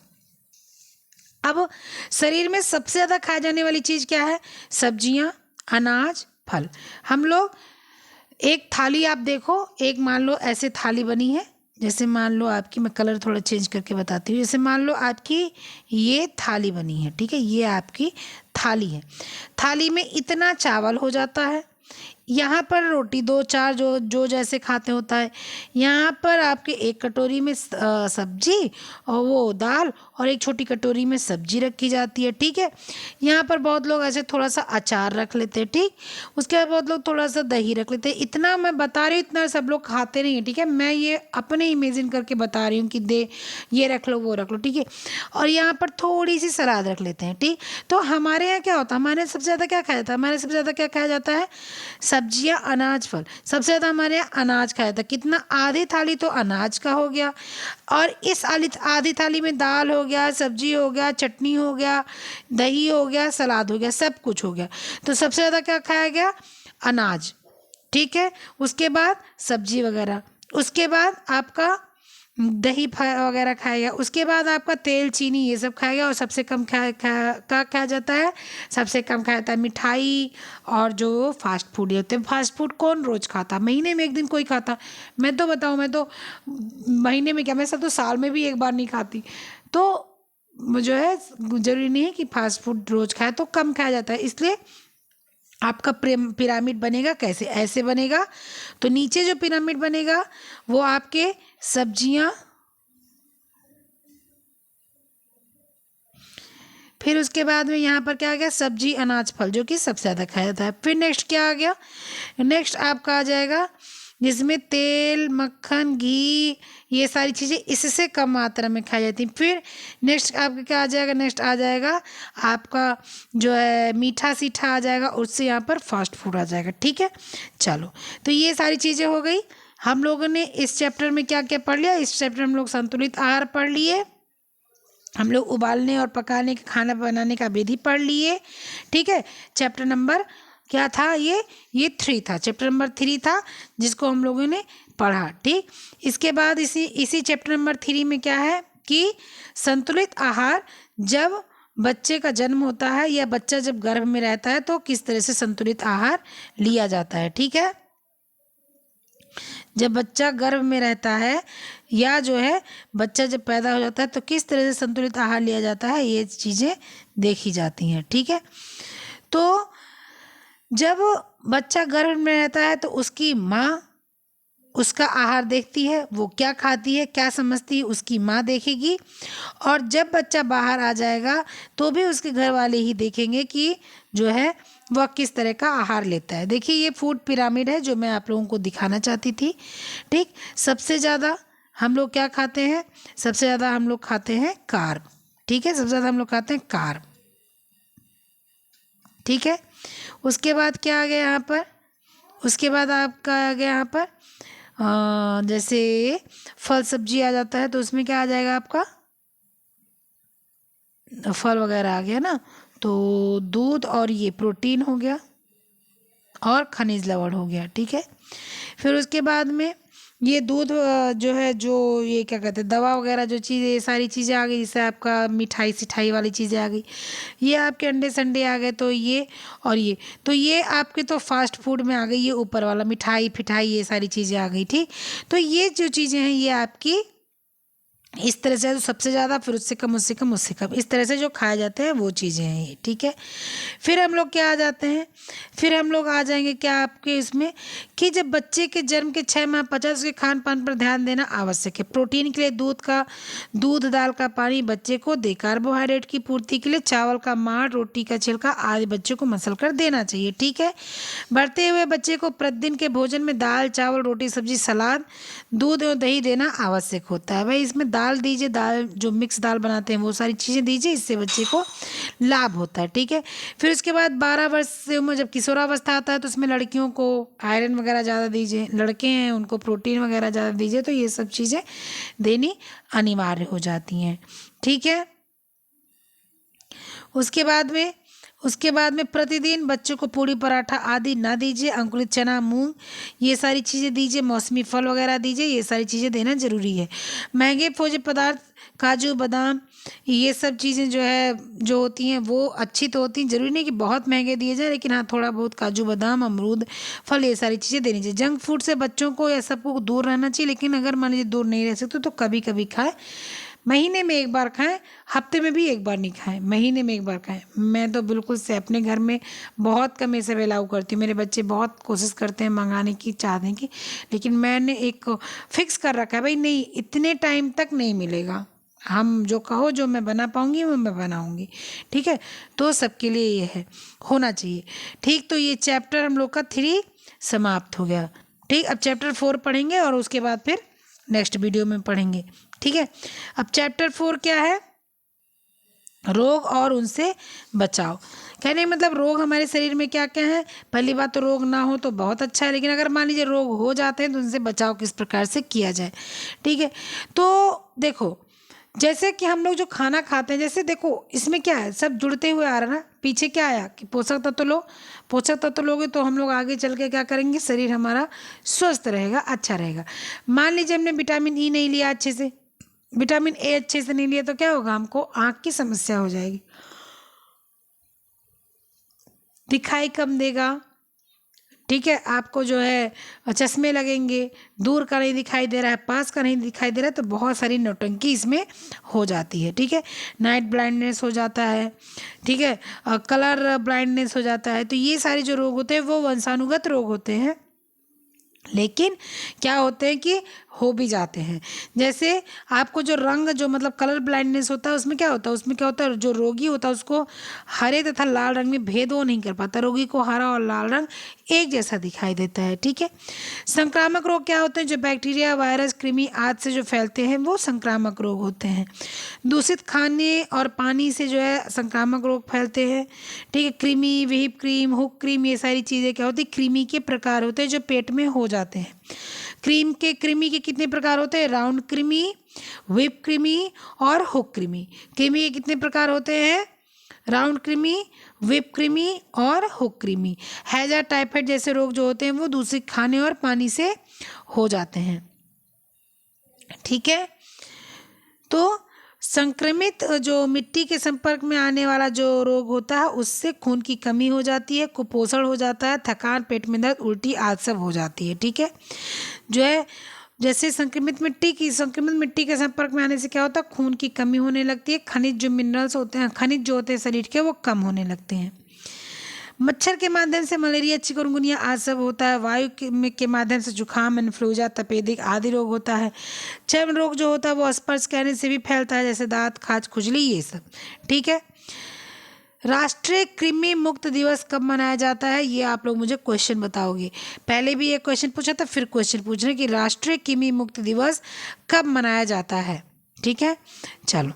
अब शरीर में सबसे ज़्यादा खाई जाने वाली चीज़ क्या है, सब्जियां, अनाज, फल। हम लोग एक थाली, आप देखो, एक मान लो ऐसे थाली बनी है, जैसे मान लो आपकी, मैं कलर थोड़ा चेंज करके बताती हूँ, जैसे मान लो आपकी ये थाली बनी है, ठीक है, ये आपकी थाली है। थाली में इतना चावल हो जाता है, यहाँ पर रोटी 2-4 जो जो जैसे खाते होता है, यहाँ पर आपके एक कटोरी में सब्जी और वो दाल, और एक छोटी कटोरी में सब्जी रखी जाती है, ठीक है। यहाँ पर बहुत लोग ऐसे थोड़ा सा अचार रख लेते हैं, ठीक। उसके बाद बहुत लोग थोड़ा सा दही रख लेते हैं। इतना मैं बता रही हूँ, इतना सब लोग खाते नहीं हैं, ठीक है। मैं ये अपने इमेजिन करके बता रही हूँ कि दे ये रख लो वो रख लो, ठीक है। और यहाँ पर थोड़ी सी सलाद रख लेते हैं, ठीक। तो हमारे यहाँ क्या होता है, हमारे सबसे ज़्यादा क्या खाया जाता है, हमारे सबसे ज़्यादा क्या खाया जाता है, सब्जियां, अनाज, फल। सबसे ज़्यादा हमारे यहाँ अनाज खाया था। कितना? आधी थाली तो अनाज का हो गया, और इस आधी थाली में दाल हो गया, सब्जी हो गया, चटनी हो गया, दही हो गया, सलाद हो गया, सब कुछ हो गया। तो सबसे ज़्यादा क्या खाया गया? अनाज। ठीक है, उसके बाद सब्जी वगैरह, उसके बाद आपका दही वगैरह खाएगा, उसके बाद आपका तेल चीनी ये सब खाएगा, और सबसे कम खाया जाता है, सबसे कम खाया जाता है मिठाई और जो फास्ट फूड ये होते हैं। फास्ट फूड कौन रोज़ खाता? महीने में एक दिन कोई खाता। मैं तो बताऊँ, मैं तो महीने में क्या, मैं सब तो साल में भी एक बार नहीं खाती। तो जो है ज़रूरी नहीं है कि फास्ट फूड रोज़ खाए, तो कम खाया जाता है। इसलिए आपका पिरामिड बनेगा कैसे? ऐसे बनेगा। तो नीचे जो पिरामिड बनेगा वो आपके सब्जियां, फिर उसके बाद में यहाँ पर क्या आ गया? सब्जी, अनाज, फल, जो कि सबसे ज़्यादा खाया जाता है। फिर नेक्स्ट क्या आ गया? नेक्स्ट आपका आ जाएगा जिसमें तेल, मक्खन, घी, ये सारी चीज़ें इससे कम मात्रा में खाई जाती हैं। फिर नेक्स्ट आपका क्या आ जाएगा? नेक्स्ट आ जाएगा आपका जो है मीठा सीठा आ जाएगा, उससे यहाँ पर फास्ट फूड आ जाएगा। ठीक है, चलो, तो ये सारी चीज़ें हो गई। हम लोगों ने इस चैप्टर में क्या क्या पढ़ लिया? इस चैप्टर में हम लोग संतुलित आहार पढ़ लिए, हम लोग उबालने और पकाने का, खाना बनाने का विधि पढ़ लिए। ठीक है, चैप्टर नंबर क्या था? ये 3 था, चैप्टर नंबर 3 था, जिसको हम लोगों ने पढ़ा। ठीक, इसके बाद इसी चैप्टर नंबर 3 में क्या है कि संतुलित आहार, जब बच्चे का जन्म होता है या बच्चा जब गर्भ में रहता है तो किस तरह से संतुलित आहार लिया जाता है। ठीक है, जब बच्चा गर्भ में रहता है या जो है बच्चा जब पैदा हो जाता है तो किस तरह से संतुलित आहार लिया जाता है, ये चीज़ें देखी जाती हैं। ठीक है, तो जब बच्चा गर्भ में रहता है तो उसकी माँ उसका आहार देखती है, वो क्या खाती है, क्या समझती है, उसकी माँ देखेगी। और जब बच्चा बाहर आ जाएगा तो भी उसके घर वाले ही देखेंगे कि जो है वह किस तरह का आहार लेता है। देखिए, ये फूड पिरामिड है जो मैं आप लोगों को दिखाना चाहती थी। ठीक, सबसे ज़्यादा हम लोग क्या खाते हैं? सबसे ज़्यादा हम लोग खाते हैं कार्ब। ठीक है, सबसे ज़्यादा हम लोग खाते हैं कार्ब। ठीक है, उसके बाद क्या आ गया यहाँ पर? उसके बाद आपका आ गया यहाँ पर जैसे फल सब्जी आ जाता है तो उसमें क्या आ जाएगा आपका? फल वगैरह आ गया ना, तो दूध और ये प्रोटीन हो गया और खनिज लवण हो गया। ठीक है, फिर उसके बाद में ये दूध जो है, जो ये क्या कहते हैं, दवा वगैरह जो चीज़ें, ये सारी चीज़ें आ गई। जैसे आपका मिठाई सिठाई वाली चीज़ें आ गई, ये आपके अंडे संडे आ गए, तो ये और ये, तो ये आपके तो फास्ट फूड में आ गई, ये ऊपर वाला मिठाई फिठाई ये सारी चीज़ें आ गई। ठीक, तो ये जो चीज़ें हैं ये आपकी इस तरह से सबसे ज़्यादा, फिर उससे कम, उससे कम, उससे कम, इस तरह से जो खाए जाते हैं वो चीज़ें हैं ये। ठीक है, फिर हम लोग क्या आ जाते हैं? फिर हम लोग आ जाएंगे क्या आपके इसमें कि जब बच्चे के जन्म के 6 माह पश्चात उसके खान पान पर ध्यान देना आवश्यक है। प्रोटीन के लिए दूध, दाल का पानी बच्चे को दे। कार्बोहाइड्रेट की पूर्ति के लिए चावल का माड़, रोटी का छिलका आदि बच्चे को मसल कर देना चाहिए। ठीक है, बढ़ते हुए बच्चे को प्रतिदिन के भोजन में दाल, चावल, रोटी, सब्जी, सलाद, दूध और दही देना आवश्यक होता है। भाई इसमें दाल दीजिए, दाल जो मिक्स दाल बनाते हैं वो सारी चीज़ें दीजिए, इससे बच्चे को लाभ होता है। ठीक है, फिर उसके बाद 12 वर्ष से उम्र जब किशोरावस्था आता है तो उसमें लड़कियों को आयरन वगैरह ज़्यादा दीजिए, लड़के हैं उनको प्रोटीन वगैरह ज़्यादा दीजिए। तो ये सब चीज़ें देनी अनिवार्य हो जाती हैं। ठीक है, उसके बाद में प्रतिदिन बच्चों को पूड़ी पराठा आदि ना दीजिए, अंकुरित चना, मूंग, ये सारी चीज़ें दीजिए, मौसमी फल वगैरह दीजिए, ये सारी चीज़ें देना जरूरी है। महंगे भोज्य पदार्थ, काजू बादाम, ये सब चीज़ें जो है जो होती हैं वो अच्छी तो होती हैं, जरूरी नहीं कि बहुत महंगे दिए जाए, लेकिन हाँ थोड़ा बहुत काजू बादाम, अमरूद, फल, ये सारी चीज़ें देनी चाहिए। जंक फूड से बच्चों को या सबको दूर रहना चाहिए, लेकिन अगर मान लीजिए दूर नहीं रह सकते तो कभी कभी खाएं, महीने में एक बार खाएं, हफ्ते में भी एक बार नहीं खाएं, महीने में एक बार खाएं। मैं तो बिल्कुल से अपने घर में बहुत कम ये सब अलाउ करती हूँ। मेरे बच्चे बहुत कोशिश करते हैं मंगाने की, चाहने की, लेकिन मैंने एक फिक्स कर रखा है, भाई नहीं इतने टाइम तक नहीं मिलेगा, हम जो कहो जो मैं बना पाऊँगी वो मैं बनाऊँगी। ठीक है, तो सबके लिए ये है, होना चाहिए। ठीक, तो ये चैप्टर हम लोग का 3 समाप्त हो गया। ठीक, अब चैप्टर 4 पढ़ेंगे और उसके बाद फिर नेक्स्ट वीडियो में पढ़ेंगे। ठीक है, अब चैप्टर 4 क्या है? रोग और उनसे बचाव। कहने का मतलब रोग हमारे शरीर में क्या क्या है। पहली बात तो रोग ना हो तो बहुत अच्छा है, लेकिन अगर मान लीजिए रोग हो जाते हैं तो उनसे बचाव किस प्रकार से किया जाए। ठीक है, तो देखो जैसे कि हम लोग जो खाना खाते हैं, जैसे देखो इसमें क्या है, सब जुड़ते हुए आ रहा है ना। पीछे क्या आया कि पोषक तत्व लो, पोषक तत्व लोगे तो हम लोग आगे चल के क्या करेंगे, शरीर हमारा स्वस्थ रहेगा, अच्छा रहेगा। मान लीजिए हमने विटामिन ई नहीं लिया अच्छे से, विटामिन ए अच्छे से नहीं लिया, तो क्या होगा, हमको आँख की समस्या हो जाएगी, दिखाई कम देगा। ठीक है, आपको जो है चश्मे लगेंगे, दूर का नहीं दिखाई दे रहा है, पास का नहीं दिखाई दे रहा है, तो बहुत सारी नौटंकी इसमें हो जाती है। ठीक है, नाइट ब्लाइंडनेस हो जाता है। ठीक है, कलर ब्लाइंडनेस हो जाता है। तो ये सारे जो रोग होते हैं वो वंशानुगत रोग होते हैं, लेकिन क्या होते हैं कि हो भी जाते हैं। जैसे आपको जो रंग जो मतलब कलर ब्लाइंडनेस होता है, उसमें क्या होता है, उसमें क्या होता है, जो रोगी होता है उसको हरे तथा लाल रंग में भेद वो नहीं कर पाता, रोगी को हरा और लाल रंग एक जैसा दिखाई देता है। ठीक है, संक्रामक रोग क्या होते हैं, जो बैक्टीरिया, वायरस, कृमि आदि से जो फैलते हैं वो संक्रामक रोग होते हैं। दूषित खाने और पानी से जो है संक्रामक रोग फैलते हैं। ठीक है, कृमि, व्हिप क्रीम, हुक क्रीम, ये सारी चीज़ें क्या होती है, कृमि के प्रकार होते हैं जो पेट में हो जाते हैं। कृमि के कितने प्रकार होते हैं, राउंड कृमि, व्हिप कृमि और हुक कृमि। कृमि के कितने प्रकार होते हैं, राउंड कृमि, व्हिप कृमि और हुक कृमि। हैजा, टाइफाइड जैसे रोग जो होते हैं वो दूषित खाने और पानी से हो जाते हैं। ठीक है, तो संक्रमित जो मिट्टी के संपर्क में आने वाला जो रोग होता है उससे खून की कमी हो जाती है, कुपोषण हो जाता है, थकान, पेट में दर्द, उल्टी आदि सब हो जाती है। ठीक है, जो है जैसे संक्रमित मिट्टी के संपर्क में आने से क्या होता है, खून की कमी होने लगती है, खनिज जो मिनरल्स होते हैं, खनिज जो होते हैं शरीर के, वो कम होने लगते हैं। मच्छर के माध्यम से मलेरिया, चिकनगुनिया आदि सब होता है। वायु के माध्यम से जुखाम, इन्फ्लुएंजा, तपेदिक आदि रोग होता है। चर्म रोग जो होता है वो स्पर्श करने से भी फैलता है, जैसे दांत, खाज, खुजली, ये सब। ठीक है, राष्ट्रीय कृमि मुक्त दिवस कब मनाया जाता है, ये आप लोग मुझे क्वेश्चन बताओगे। पहले भी एक क्वेश्चन पूछा था, फिर क्वेश्चन पूछ रहे हैं कि राष्ट्रीय कृमि मुक्त दिवस कब मनाया जाता है। ठीक है, चलो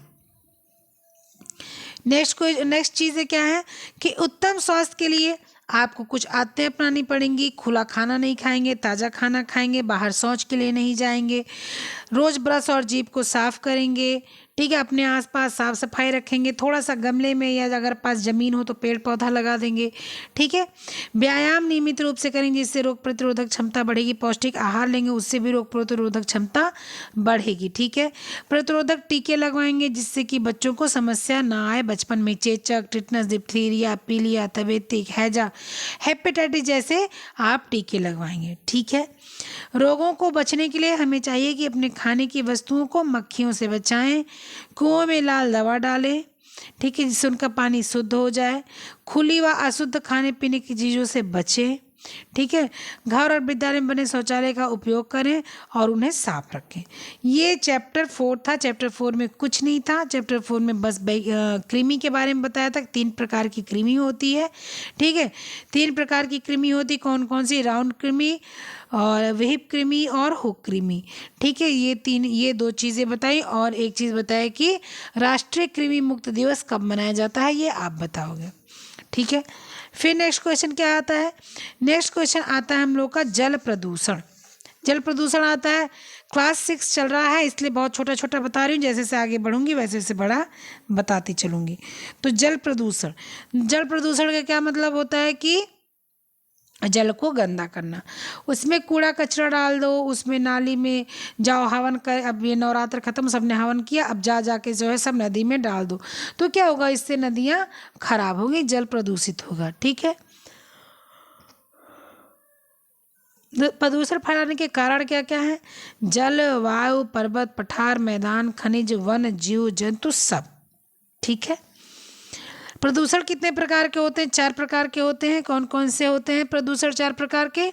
नेक्स्ट चीज़ क्या है कि उत्तम स्वास्थ्य के लिए आपको कुछ आदतें अपनानी पड़ेंगी। खुला खाना नहीं खाएंगे, ताज़ा खाना खाएंगे, बाहर शौच के लिए नहीं जाएंगे, रोज़ ब्रश और जीभ को साफ करेंगे। ठीक है, अपने आसपास साफ सफाई रखेंगे, थोड़ा सा गमले में या अगर पास ज़मीन हो तो पेड़ पौधा लगा देंगे। ठीक है, व्यायाम नियमित रूप से करेंगे, जिससे रोग प्रतिरोधक क्षमता बढ़ेगी। पौष्टिक आहार लेंगे, उससे भी रोग प्रतिरोधक क्षमता बढ़ेगी। ठीक है, प्रतिरोधक टीके लगवाएंगे जिससे कि बच्चों को समस्या ना आए बचपन में। चेचक, टिटनस, डिप्थीरिया, पीलिया, तपेदिक, हैजा, हेपेटाइटिस जैसे आप टीके लगवाएंगे। ठीक है, रोगों को बचने के लिए हमें चाहिए कि अपने खाने की वस्तुओं को मक्खियों से बचाएं, कुओं में लाल दवा डालें। ठीक है, जिससे उनका पानी शुद्ध हो जाए। खुली व अशुद्ध खाने पीने की चीज़ों से बचें। ठीक है, घर और विद्यालय में बने शौचालय का उपयोग करें और उन्हें साफ रखें। ये चैप्टर 4 था। चैप्टर 4 में कुछ नहीं था। चैप्टर 4 में बस कृमि के बारे में बताया था। 3 प्रकार की कृमि होती है। ठीक है, 3 प्रकार की कृमि होती, कौन कौन सी, राउंड कृमि और व्हिप कृमि और हुक कृमि। ठीक है, ये 2 चीज़ें बताई और एक चीज़ बताया कि राष्ट्रीय कृमि मुक्त दिवस कब मनाया जाता है, ये आप बताओगे। ठीक है, फिर नेक्स्ट क्वेश्चन क्या आता है, नेक्स्ट क्वेश्चन आता है हम लोग का जल प्रदूषण। जल प्रदूषण आता है, क्लास 6 चल रहा है इसलिए बहुत छोटा छोटा बता रही हूँ, जैसे जैसे आगे बढ़ूंगी वैसे वैसे बड़ा बताती चलूंगी। तो जल प्रदूषण, जल प्रदूषण का क्या मतलब होता है कि जल को गंदा करना, उसमें कूड़ा कचरा डाल दो, उसमें नाली में जाओ हवन कर। अब ये नवरात्र खत्म, सबने हवन किया, अब जा जाके जो है सब नदी में डाल दो, तो क्या होगा, इससे नदियाँ खराब होंगी, जल प्रदूषित होगा। ठीक है, प्रदूषण फैलाने के कारण क्या क्या है, जल, वायु, पर्वत, पठार, मैदान, खनिज, वन, जीव जंतु सब। ठीक है, प्रदूषण कितने प्रकार के होते हैं, 4 प्रकार के होते हैं। कौन कौन से होते हैं प्रदूषण 4 प्रकार के,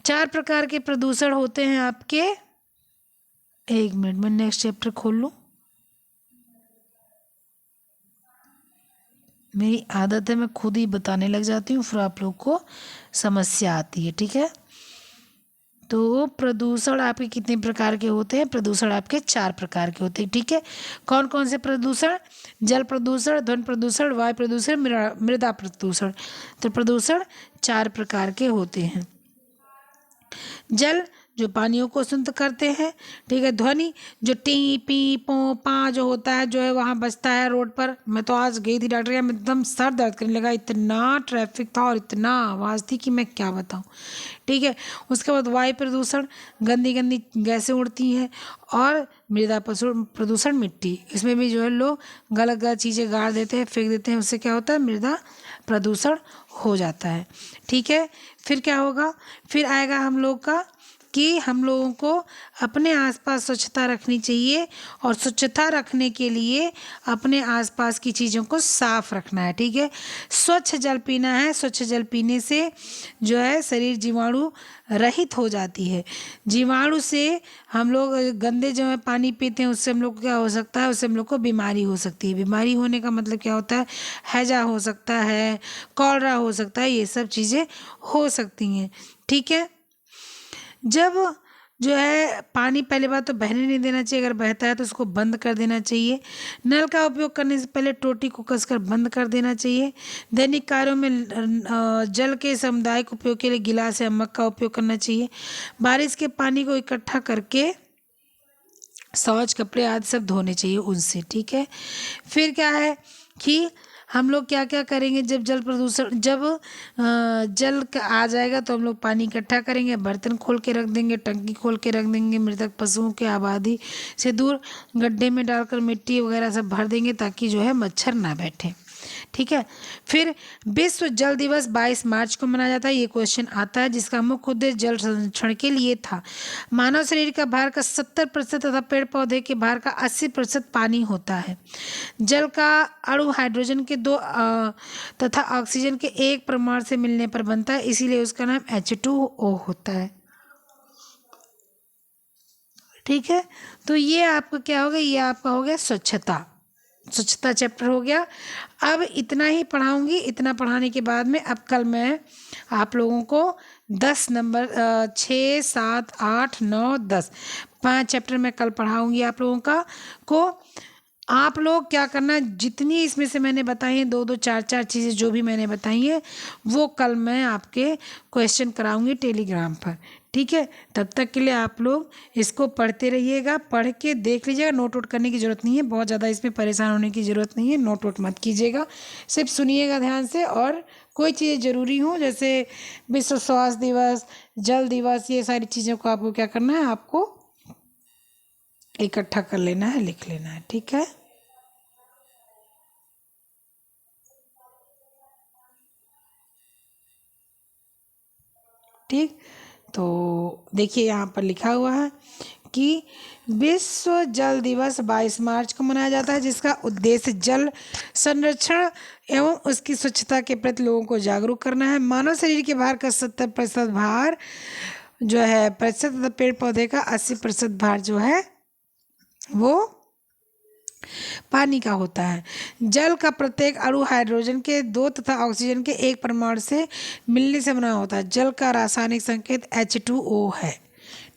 4 प्रकार के प्रदूषण होते हैं आपके। एक मिनट में नेक्स्ट चैप्टर खोल लूँ, मेरी आदत है मैं खुद ही बताने लग जाती हूँ, फिर आप लोग को समस्या आती है। ठीक है, तो प्रदूषण आपके कितने प्रकार के होते हैं? प्रदूषण आपके 4 प्रकार के होते हैं, ठीक है। कौन कौन से प्रदूषण? जल प्रदूषण, ध्वनि प्रदूषण, वायु प्रदूषण, मृदा प्रदूषण। तो प्रदूषण 4 प्रकार के होते हैं। जल जो पानियों को शुद्ध करते हैं, ठीक है। ध्वनि जो टी पी पो पा जो होता है, जो है वहाँ बजता है रोड पर। मैं तो आज गई थी डॉक्टर के यहाँ, एकदम सर दर्द करने लगा, इतना ट्रैफिक था और इतना आवाज़ थी कि मैं क्या बताऊँ, ठीक है। उसके बाद वायु प्रदूषण, गंदी गंदी गैसें उड़ती हैं। और मृदा प्रदूषण, मिट्टी, इसमें भी जो है लोग गलत गलत चीज़ें गाड़ देते हैं, फेंक देते हैं, उससे क्या होता है? मृदा प्रदूषण हो जाता है, ठीक है। फिर क्या होगा? फिर आएगा हम लोग का कि हम लोगों को अपने आसपास स्वच्छता रखनी चाहिए, और स्वच्छता रखने के लिए अपने आसपास की चीज़ों को साफ रखना है, ठीक है। स्वच्छ जल पीना है। स्वच्छ जल पीने से जो है शरीर जीवाणु रहित हो जाती है। जीवाणु से हम लोग गंदे जो है पानी पीते हैं, उससे हम लोग को क्या हो सकता है? उससे हम लोग को बीमारी हो सकती है। बीमारी होने का मतलब क्या होता है? हैजा हो सकता है, कॉलरा हो सकता है, ये सब चीज़ें हो सकती हैं, ठीक है। जब जो है पानी, पहले बात तो बहने नहीं देना चाहिए, अगर बहता है तो उसको बंद कर देना चाहिए। नल का उपयोग करने से पहले टोटी को कसकर बंद कर देना चाहिए। दैनिक कार्यों में जल के सामुदायिक उपयोग के लिए गिलास या मग का उपयोग करना चाहिए। बारिश के पानी को इकट्ठा करके शौच, कपड़े आदि सब धोने चाहिए उनसे, ठीक है। फिर क्या है कि हम लोग क्या क्या करेंगे? जब जल प्रदूषण, जब आ जाएगा तो हम लोग पानी इकट्ठा करेंगे, बर्तन खोल के रख देंगे, टंकी खोल के रख देंगे, मृतक पशुओं के आबादी से दूर गड्ढे में डालकर मिट्टी वगैरह सब भर देंगे, ताकि जो है मच्छर ना बैठे, ठीक है। फिर विश्व जल दिवस 22 मार्च को मनाया जाता है। ये क्वेश्चन आता है, जिसका मुख्य उद्देश्य जल संरक्षण के लिए था। मानव शरीर का भार का 70% तथा पेड़ पौधे के भार का 80% पानी होता है। जल का अणु हाइड्रोजन के 2 तथा ऑक्सीजन के 1 परमाणु से मिलने पर बनता है, इसीलिए उसका नाम H2O होता है, ठीक है। तो ये आपका क्या होगा? ये आपका हो गया स्वच्छता चैप्टर हो गया। अब इतना ही पढ़ाऊंगी। इतना पढ़ाने के बाद में अब कल मैं आप लोगों को 10 नंबर 6, 7, 8, 9, 10 5 चैप्टर मैं कल पढ़ाऊंगी आप लोगों को। आप लोग क्या करना, जितनी इसमें से मैंने बताई हैं, 2-2, 4-4 चीज़ें जो भी मैंने बताई हैं, वो कल मैं आपके क्वेश्चन कराऊंगी टेलीग्राम पर, ठीक है। तब तक के लिए आप लोग इसको पढ़ते रहिएगा, पढ़ के देख लीजिएगा। नोट वोट करने की ज़रूरत नहीं है, बहुत ज़्यादा इसमें परेशान होने की ज़रूरत नहीं है। नोट वोट मत कीजिएगा, सिर्फ सुनिएगा ध्यान से। और कोई चीज़ें ज़रूरी हों, जैसे विश्व स्वास्थ्य दिवस, जल दिवस, ये सारी चीज़ों को आपको क्या करना है? आपको इकट्ठा कर लेना है, लिख लेना है, ठीक है। ठीक, तो देखिए यहाँ पर लिखा हुआ है कि विश्व जल दिवस 22 मार्च को मनाया जाता है, जिसका उद्देश्य जल संरक्षण एवं उसकी स्वच्छता के प्रति लोगों को जागरूक करना है। मानव शरीर के भार का 70% भार जो है प्रतिशत तथा पेड़ पौधे का 80% भार जो है वो पानी का होता है। जल का प्रत्येक अणु हाइड्रोजन के 2 तथा ऑक्सीजन के 1 परमाणु से मिलने से बना होता है। जल का रासायनिक संकेत H2O है,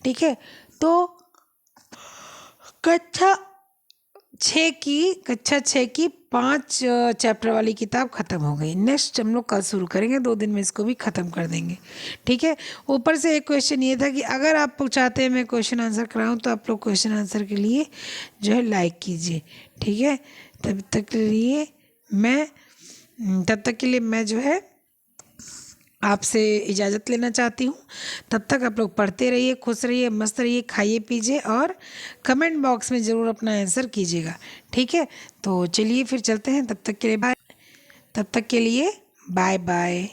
ठीक है। तो कक्षा 6 की 5 चैप्टर वाली किताब ख़त्म हो गई। नेक्स्ट हम लोग कल शुरू करेंगे, 2 दिन में इसको भी ख़त्म कर देंगे, ठीक है। ऊपर से एक क्वेश्चन ये था कि अगर आप चाहते हैं मैं क्वेश्चन आंसर कराऊं, तो आप लोग क्वेश्चन आंसर के लिए जो है लाइक कीजिए, ठीक है। तब तक के लिए मैं जो है आपसे इजाज़त लेना चाहती हूँ। तब तक आप लोग पढ़ते रहिए, खुश रहिए, मस्त रहिए, खाइए पीजिए, और कमेंट बॉक्स में ज़रूर अपना आंसर कीजिएगा, ठीक है। तो चलिए फिर चलते हैं, तब तक के लिए बाय बाय।